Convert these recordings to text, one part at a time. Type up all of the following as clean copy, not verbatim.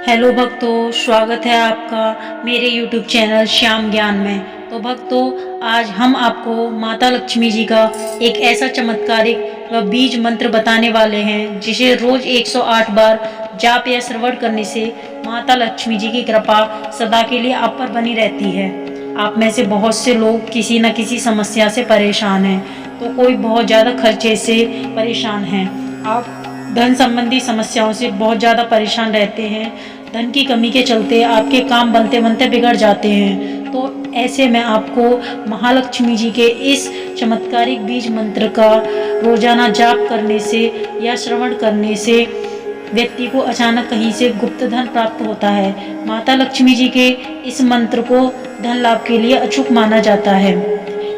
Hello भक्तों, स्वागत है आपका मेरे YouTube चैनल श्याम ज्ञान में। तो भक्तों, आज हम आपको माता लक्ष्मी जी का एक ऐसा चमत्कारिक व बीज मंत्र बताने वाले हैं जिसे रोज 108 बार जाप या श्रवण करने से माता लक्ष्मी जी की कृपा सदा के लिए आप पर बनी रहती है। आप में से बहुत से लोग किसी न किसी समस्या से परेशान हैं, तो कोई बहुत ज़्यादा खर्चे से परेशान हैं। आप धन संबंधी समस्याओं से बहुत ज़्यादा परेशान रहते हैं। धन की कमी के चलते आपके काम बनते बनते बिगड़ जाते हैं। तो ऐसे में आपको महालक्ष्मी जी के इस चमत्कारिक बीज मंत्र का रोजाना जाप करने से या श्रवण करने से व्यक्ति को अचानक कहीं से गुप्त धन प्राप्त होता है। माता लक्ष्मी जी के इस मंत्र को धन लाभ के लिए अचूक माना जाता है।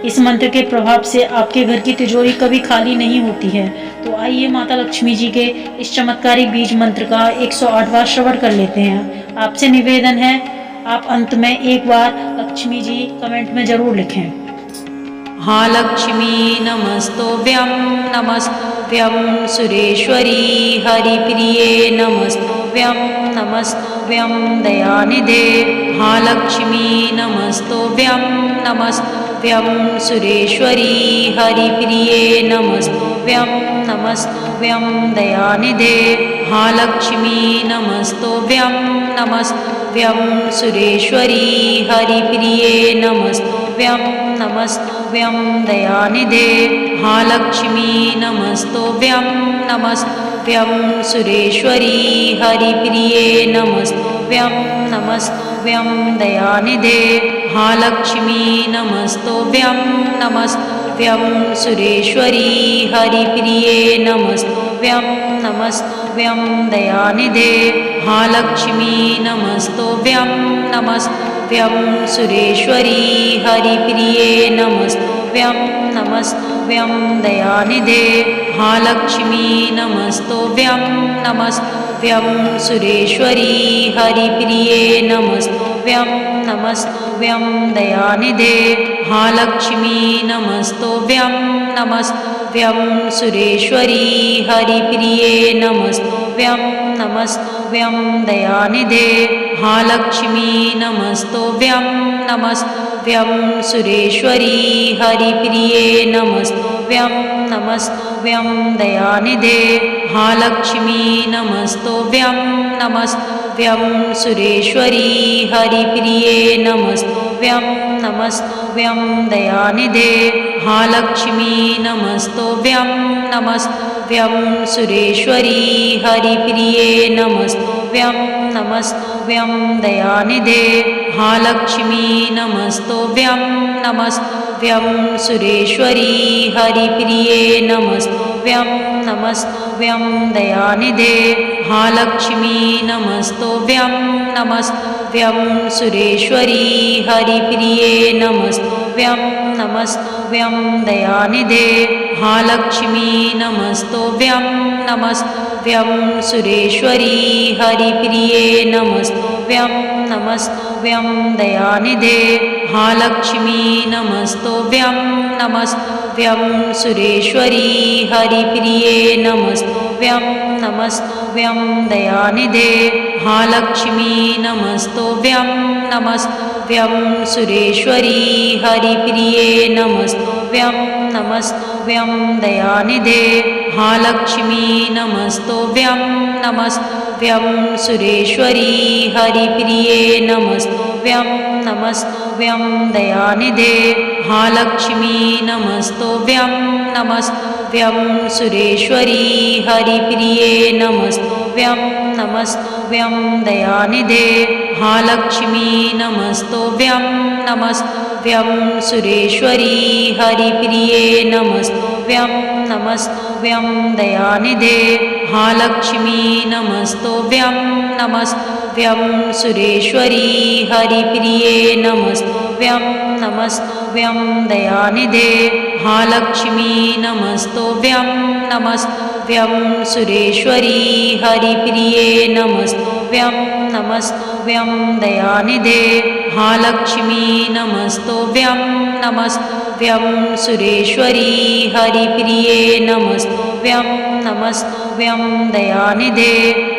इस मंत्र के प्रभाव से आपके घर की तिजोरी कभी खाली नहीं होती है। तो आइए माता लक्ष्मी जी के इस चमत्कारिक बीज मंत्र का 108 बार श्रवण कर लेते हैं। आपसे निवेदन है, आप अंत में एक बार लक्ष्मी जी कमेंट में जरूर लिखें। हा लक्ष्मी नमस्तोभ्यं नमस्तोभ्यं सुरेश्वरी हरिप्रिये नमस्तोभ्यं नमस्तोभ्यं दयानिधे। हा लक्ष्मी नमस्तोभ्यं नमस्तोभ्यं सुरेश्वरी हरिप्रिये नमस्तोभ्यं नमस्तोभ्यं दयानिधे। हा लक्ष्मी नमस्तोभ्यं नमस्तोभ्यं सुरेश्वरी हरिप्रिये नमस्तोभ्यं नमस्तोभ्यं दयानिधे। हा लक्ष्मी नमस्तोभ्यं नमस्तोभ्यं सुरेश्वरी हरिप्रिये नमस्तोभ्यं नमस्तोभ्यं दयानिधे। हा लक्ष्मी नमस्तोभ्यं नमस्तोभ्यं सुरेश्वरी हरिप्रिये नमस्तोभ्यं नमस्तोभ्यं दयानिधे। हा लक्ष्मी नमस्तोभ्यं नमस्तोभ्यं सुरेश्वरी हरिप्रिये नमस्तोभ्यं नमस्तोभ्यं दयानिधे। हा लक्ष्मी नमस्तोभ्यं नमस्तोभ्यं सुरेश्वरी हरिप्रिये नमस्तोभ्यं नमस्तोभ्यं दयानिधे। हा लक्ष्मी नमस्तोभ्यं नमस्तोभ्यं सुरेश्वरी हरिप्रिये नमस्तोभ्यं नमस्तोभ्यं दयानिधे। हा लक्ष्मी नमस्तोभ्यं नमस्तोभ्यं सुरेश्वरी हरिप्रिये नमस्तोभ्यं नमस्तोभ्यं दयानिधे। हा लक्ष्मी नमस्तोभ्यं नमस्तोभ्यं सुरेश्वरी हरिप्रिये नमस्तोभ्यं नमस्तोभ्यं दयानिधे। हा लक्ष्मी नमस्तोभ्यं नमस्तोभ्यं सुरेश्वरी हरिप्रिये नमस्तोभ्यं नमस्तोभ्यं दयानिधे। हा लक्ष्मी नमस्तोभ्यं नमस्तोभ्यं सुरेश्वरी हरिप्रिये नमस्तोभ्यं नमस्तोभ्यं दयानिधे। हा लक्ष्मी नमस्तोभ्यं नमस्तोभ्यं सुरेश्वरी हरिप्रिये नमस्तोभ्यं नमस्तोभ्यं दयानिधे। हा लक्ष्मी नमस्तोभ्यं नमस्तोभ्यं सुरेश्वरी हरिप्रिये नमस्तोभ्यं नमस्तोभ्यं दयानिधे। हा लक्ष्मी नमस्तोभ्यं नमस्तोभ्यं सुरेश्वरी हरिप्रिये नमस्तोभ्यं नमस्तोभ्यं दयानिधे। हा लक्ष्मी नमस्तोभ्यं नमस्तोभ्यं सुरेश्वरी हरिप्रिये नमस्तोभ्यं नमस्तोभ्यं दयानिधे। हा लक्ष्मी नमस्तोभ्यं नमस्तोभ्यं सुरेश्वरी हरिप्रिये नमस्तोभ्यं नमस्तोभ्यं दयानिधे। हा लक्ष्मी नमस्तोभ्यं नमस्तोभ्यं सुरेश्वरी हरिप्रिये नमस्तोभ्यं नमस्तोभ्यं दयानिधे। हा लक्ष्मी नमस्तोभ्यं नमस्तोभ्यं सुरेश्वरी हरिप्रिये नमस्तोभ्यं नमस्तोभ्यं दयानिधे। हा लक्ष्मी नमस्तोभ्यं नमस्तोभ्यं सुरेश्वरी हरिप्रिये नमस्तोभ्यं नमस्तोभ्यं दयानिधे। हा लक्ष्मी नमस्तोभ्यं नमस्तोभ्यं सुरेश्वरी हरिप्रिये नमस्तोभ्यं नमस्तोभ्यं दयानिधे। हा लक्ष्मी नमस्तोभ्यं नमस्तोभ्यं नमस्तुभ्यं सुरेश्वरी हरिप्रिये नमस्तुभ्यं नमस्तुभ्यं दयानिधे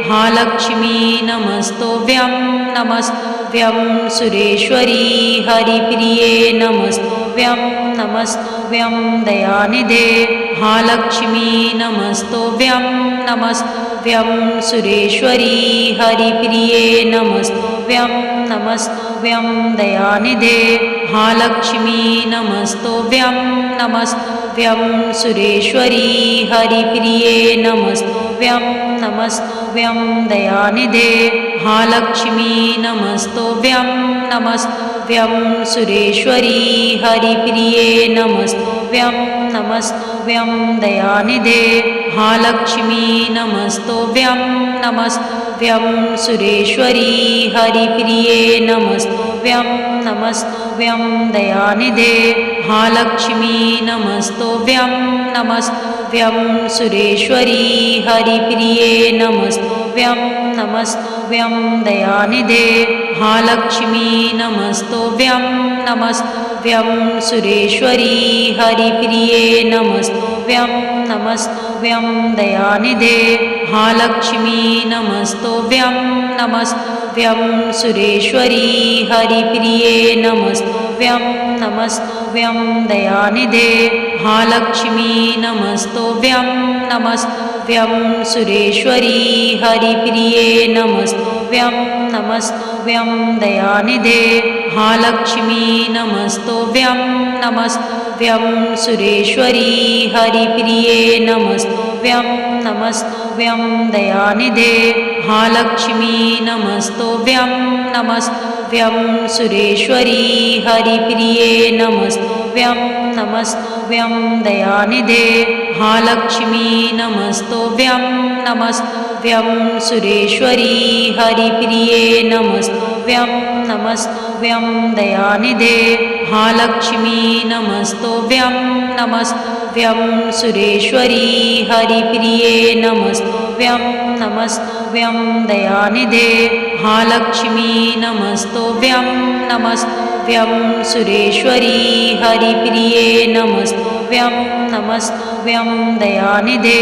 महालक्ष्मी नमस्तुभ्यं नमस्तुभ्यं सुरेश्वरी हरिप्रिये नमस्तुभ्यं नमस्तुभ्यं दयानिधे महालक्ष्मी नमस्तुभ्यं नमस्तुभ्यं सुरेश्वरी हरिप्रिये नमस्तुभ्यं नमस्तुभ्यं दयानिधे महालक्ष्मी नमस्तुभ्यं नमस्तुभ्यं सुरेश्वरी हरिप्रिये नमस्तुभ्यं नमस्तुभ्यं दयानिधे महालक्ष्मी नमस्तुभ्यं नमस्तुभ्यं सुरेश्वरी हरिप्रिये नमस्तुभ्यं नमस्तुभ्यं दयानिधे महालक्ष्मी नमस्तुभ्यं नमस्तुभ्यं सुरेश्वरी हरिप्रिये नमस्तुभ्यं नमस्तुभ्यं दयानिधे महालक्ष्मी नमस्तुभ्यं नमस्तुभ्यं सुरेश्वरी हरिप्रिये नमस्तुभ्यं नमस्तुभ्यं दयानिधे महालक्ष्मी नमस्तुभ्यं नमस्तुभ्यं सुरेश्वरी हरिप्रिये नमस्तुभ्यं नमस्तुभ्यं दयानिधे महालक्ष्मी नमस्तुभ्यं नमस्तुभ्यं सुरेश्वरी हरिप्रिये नमस्तुभ्यं नमस्तुभ्यं दयानिधे महालक्ष्मी नमस्तुभ्यं नमस्तुभ्यं सुरेश्वरी हरिप्रिये नमस्तुभ्यं नमस्तुभ्यं दयानिधे महालक्ष्मी नमस्तुभ्यं नमस्तुभ्यं सुरेश्वरी हरिप्रिये नमस्तुभ्यं नमस्तुभ्यं दयानिधे महालक्ष्मी नमस्तुभ्यं नमस्तुभ्यं सुरेश्वरी हरिप्रिये नमस्तुभ्यं नमस्तुभ्यं दयानिधे महालक्ष्मी नमस्तुभ्यं नमस्तुभ्यं सुरेश्वरी हरिप्रिये नमस्तुभ्यं नमस्तुभ्यं दयानिधे महालक्ष्मी नमस्तुभ्यं नमस्तुभ्यं सुरेश्वरी हरिप्रिये नमस्तुभ्यं नमस्तुभ्यं दयानिधे महालक्ष्मी नमस्तुभ्यं नमस्तुभ्यं सुरेश्वरी हरिप्रिये नमस्तुभ्यं नमस्तुभ्यं दयानिधे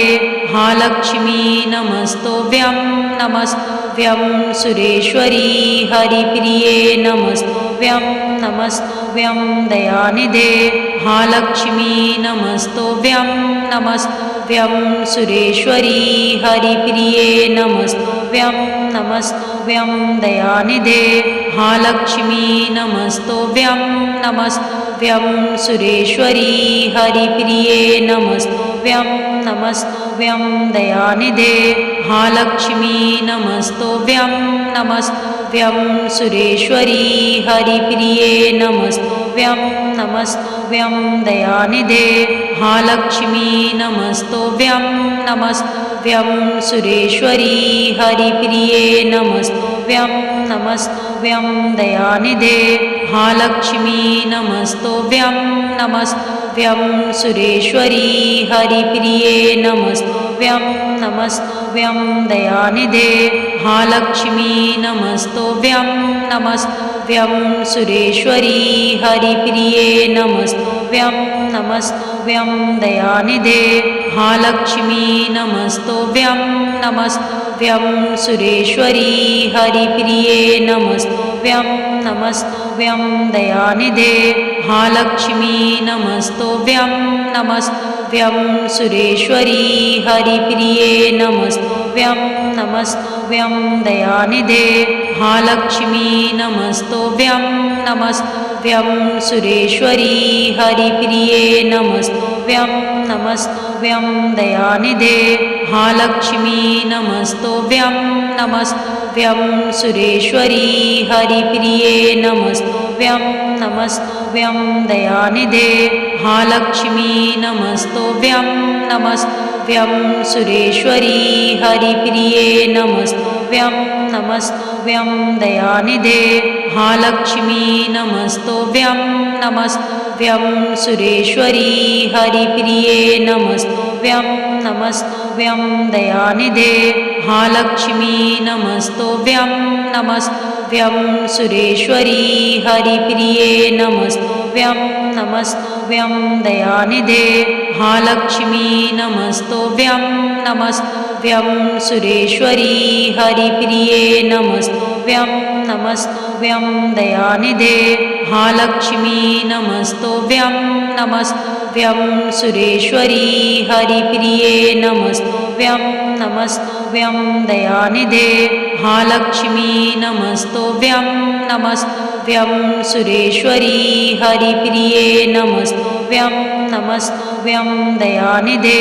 महालक्ष्मी नमस्तुभ्यं नमस्तुभ्यं सुरेश्वरी हरिप्रिये नमस्तुभ्यं नमस्तुभ्यं दयानिधे महालक्ष्मी नमस्तुभ्यं नमस्तुभ्यं सुरेश्वरी हरिप्रिये नमस्तुभ्यं नमस्तुभ्यं दयानिधे महालक्ष्मी नमस्तुभ्यं नमस्तुभ्यं सुरेश्वरी हरिप्रिये नमस्तुभ्यं नमस्तुभ्यं दयानिधे महालक्ष्मी नमस्तुभ्यं नमस्तुभ्यं सुरेश्वरी हरिप्रिये नमस्तुभ्यं नमस्तुभ्यं दयानिधे महालक्ष्मी नमस्तुभ्यं नमस्तुभ्यं सुरेश्वरी हरिप्रिये नमस्तुभ्यं नमस्तुभ्यं दयानिधे महालक्ष्मी नमस्तुभ्यं नमस्तुभ्यं सुरेश्वरी हरिप्रिये नमस्तुभ्यं नमस्तुभ्यं दयानिधे महालक्ष्मी नमस्तुभ्यं नमस्तुभ्यं सुरेश्वरी हरिप्रिये नमस्तुभ्यं नमस्तुभ्यं दयानिधे महालक्ष्मी नमस्तुभ्यं नमस्तुभ्यं सुरेश्वरी हरिप्रिये नमस्तुभ्यं नमस्तुभ्यं दयानिधे महालक्ष्मी नमस्तुभ्यं नमस्तुभ्यं सुरेश्वरी हरिप्रिये नमस्तुभ्यं नमस्तुभ्यं दयानिधे महालक्ष्मी नमस्तुभ्यं नमस्तुभ्यं सुरेश्वरी हरिप्रिये नमस्तुभ्यं नमस्तुभ्यं दयानिधे महालक्ष्मी नमस्तुभ्यं नमस्तुभ्यं सुरेश्वरी हरिप्रिये नमस्तुभ्यं नमस्तुभ्यं दयानिधे महालक्ष्मी नमस्तुभ्यं नमस्तुभ्यं सुरेश्वरी हरिप्रिये नमस्तुभ्यं नमस्तुभ्यं दयानिधे महालक्ष्मी नमस्तुभ्यं नमस्तुभ्यं सुरेश्वरी हरिप्रिये नमस्तुभ्यं नमस्तुभ्यं दयानिधे महालक्ष्मी नमस्तुभ्यं नमस्तुभ्यं सुरेश्वरी हरिप्रिये नमस्तुभ्यं नमस्तुभ्यं नमस्तुभ्यं दयानिधे महालक्ष्मी नमस्तुभ्यं नमस्तुभ्यं सुरेश्वरी हरिप्रिये नमस्तुभ्यं नमस्तुभ्यं दयानिधे महालक्ष्मी नमस्तुभ्यं नमस्तुभ्यं सुरेश्वरी हरिप्रिये नमस्तुभ्यं नमस्तुभ्यं दयानिधे महालक्ष्मी नमस्तुभ्यं नमस्तुभ्यं सुरेश्वरी हरिप्रिये नमस्तुभ्यं नमस्तुभ्यं दयानिधे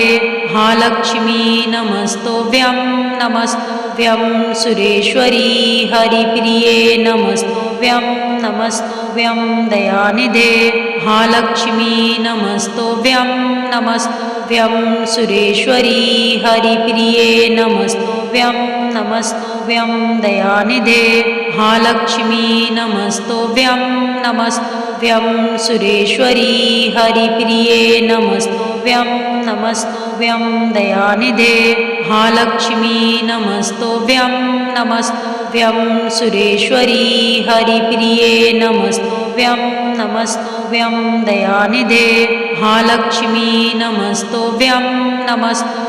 महालक्ष्मी नमस्तुभ्यं नमस्तुभ्यं सुरेश्वरी हरिप्रिये नमस्तुभ्यं नमस्तुभ्यं दयानिधे महालक्ष्मी नमस्तुभ्यं नमस्तुभ्यं सुरेश्वरी हरिप्रिये नमस्तुभ्यं नमस्तुभ्यं दयानिधे महालक्ष्मी नमस्तुभ्यं नमस्तुभ्यं सुरेश्वरी हरिप्रिये नमस्तुभ्यं नमस्तुभ्यं दयानिधे महालक्ष्मी नमस्तुभ्यं नमस्तुभ्यं सुरेश्वरी हरिप्रिये नमस्तुभ्यं नमस्तुभ्यं दयानिधे महालक्ष्मी नमस्तुभ्यं नमस्तुभ्यं